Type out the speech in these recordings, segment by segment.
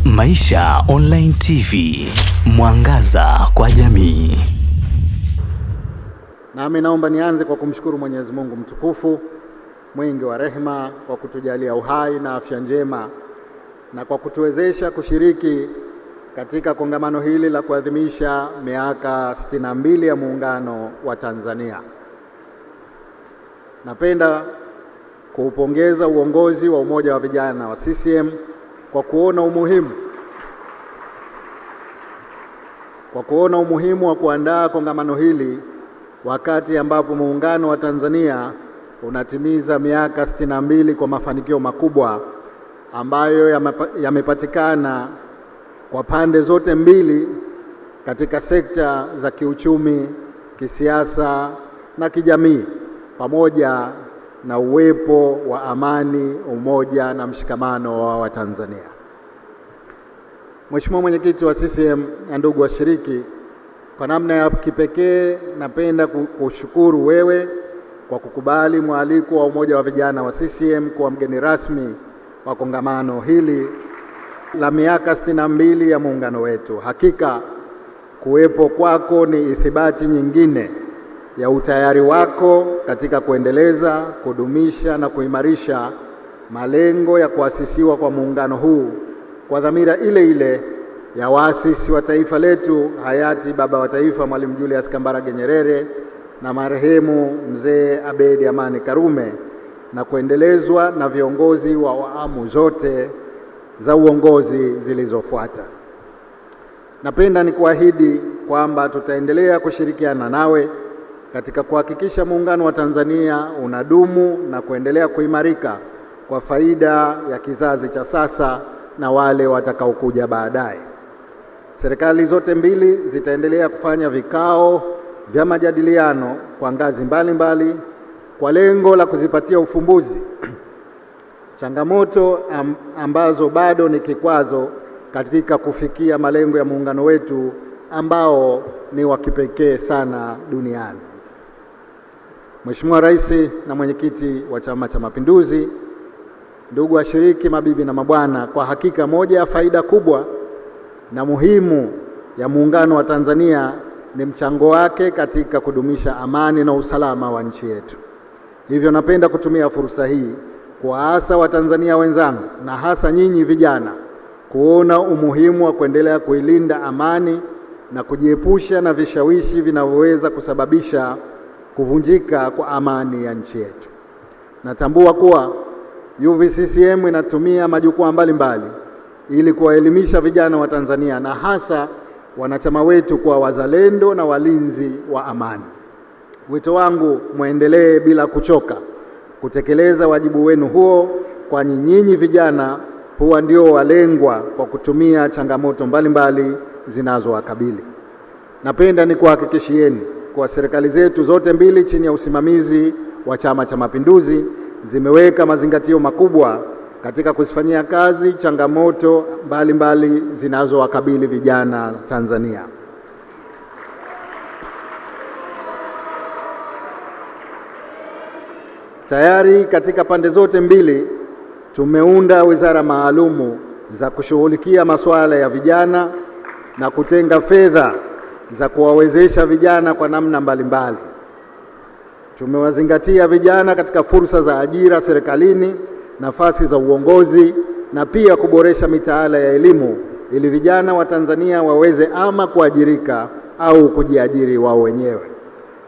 Maisha Online TV, mwangaza kwa jamii. Nami naomba nianze kwa kumshukuru Mwenyezi Mungu mtukufu, mwingi wa rehema, kwa kutujalia uhai na afya njema na kwa kutuwezesha kushiriki katika kongamano hili la kuadhimisha miaka 62 ya Muungano wa Tanzania. Napenda kuupongeza uongozi wa Umoja wa Vijana wa CCM kwa kuona umuhimu wa kuandaa kongamano hili wakati ambapo Muungano wa Tanzania unatimiza miaka 62 kwa mafanikio makubwa ambayo yamepatikana kwa pande zote mbili katika sekta za kiuchumi, kisiasa na kijamii, pamoja na uwepo wa amani, umoja na mshikamano wa Watanzania. Mheshimiwa Mwenyekiti wa CCM na ndugu washiriki, kwa namna ya kipekee napenda kushukuru wewe kwa kukubali mwaliko wa Umoja wa Vijana wa CCM kuwa mgeni rasmi wa kongamano hili la miaka 62 ya muungano wetu. Hakika kuwepo kwako ni ithibati nyingine ya utayari wako katika kuendeleza, kudumisha na kuimarisha malengo ya kuasisiwa kwa muungano huu kwa dhamira ile ile ya waasisi wa taifa letu, hayati Baba wa Taifa Mwalimu Julius Kambarage Nyerere na marehemu Mzee Abeid Amani Karume, na kuendelezwa na viongozi wa awamu zote za uongozi zilizofuata. Napenda nikuahidi kwamba tutaendelea kushirikiana nawe katika kuhakikisha muungano wa Tanzania unadumu na kuendelea kuimarika kwa faida ya kizazi cha sasa na wale watakaokuja baadaye. Serikali zote mbili zitaendelea kufanya vikao vya majadiliano kwa ngazi mbalimbali kwa lengo la kuzipatia ufumbuzi changamoto ambazo bado ni kikwazo katika kufikia malengo ya muungano wetu ambao ni wa kipekee sana duniani. Mheshimiwa Rais na Mwenyekiti wa Chama cha Mapinduzi, ndugu washiriki, mabibi na mabwana, kwa hakika moja ya faida kubwa na muhimu ya muungano wa Tanzania ni mchango wake katika kudumisha amani na usalama wa nchi yetu. Hivyo napenda kutumia fursa hii kuwaasa Watanzania wenzangu na hasa nyinyi vijana kuona umuhimu wa kuendelea kuilinda amani na kujiepusha na vishawishi vinavyoweza kusababisha kuvunjika kwa amani ya nchi yetu. Natambua kuwa UVCCM inatumia majukwaa mbalimbali ili kuwaelimisha vijana wa Tanzania na hasa wanachama wetu kuwa wazalendo na walinzi wa amani. Wito wangu, muendelee bila kuchoka kutekeleza wajibu wenu huo, kwani nyinyi vijana huwa ndio walengwa kwa kutumia changamoto mbalimbali zinazowakabili. Napenda nikuhakikishieni kwa serikali zetu zote mbili chini ya usimamizi wa Chama cha Mapinduzi zimeweka mazingatio makubwa katika kuzifanyia kazi changamoto mbalimbali zinazowakabili vijana Tanzania. Tayari katika pande zote mbili tumeunda wizara maalumu za kushughulikia masuala ya vijana na kutenga fedha za kuwawezesha vijana kwa namna mbalimbali. Tumewazingatia vijana katika fursa za ajira serikalini, nafasi za uongozi na pia kuboresha mitaala ya elimu ili vijana wa Tanzania waweze ama kuajirika au kujiajiri wao wenyewe.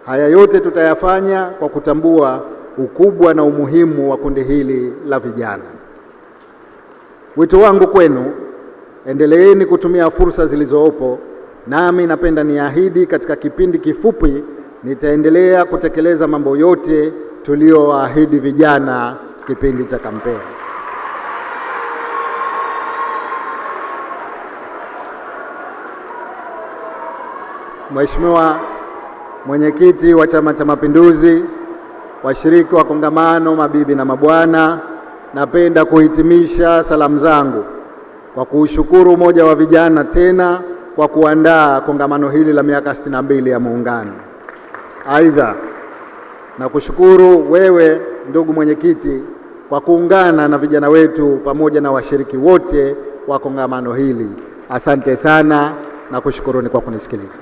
Haya yote tutayafanya kwa kutambua ukubwa na umuhimu wa kundi hili la vijana. Wito wangu kwenu, endeleeni kutumia fursa zilizopo, nami napenda niahidi katika kipindi kifupi nitaendelea kutekeleza mambo yote tuliyoahidi vijana kipindi cha kampeni. Mheshimiwa Mwenyekiti wa Chama cha Mapinduzi, washiriki wa kongamano, mabibi na mabwana, napenda kuhitimisha salamu zangu kwa kuushukuru Umoja wa Vijana tena kwa kuandaa kongamano hili la miaka 62 ya Muungano. Aidha, na kushukuru wewe ndugu mwenyekiti kwa kuungana na vijana wetu pamoja na washiriki wote wa kongamano hili. Asante sana na kushukuruni kwa kunisikiliza.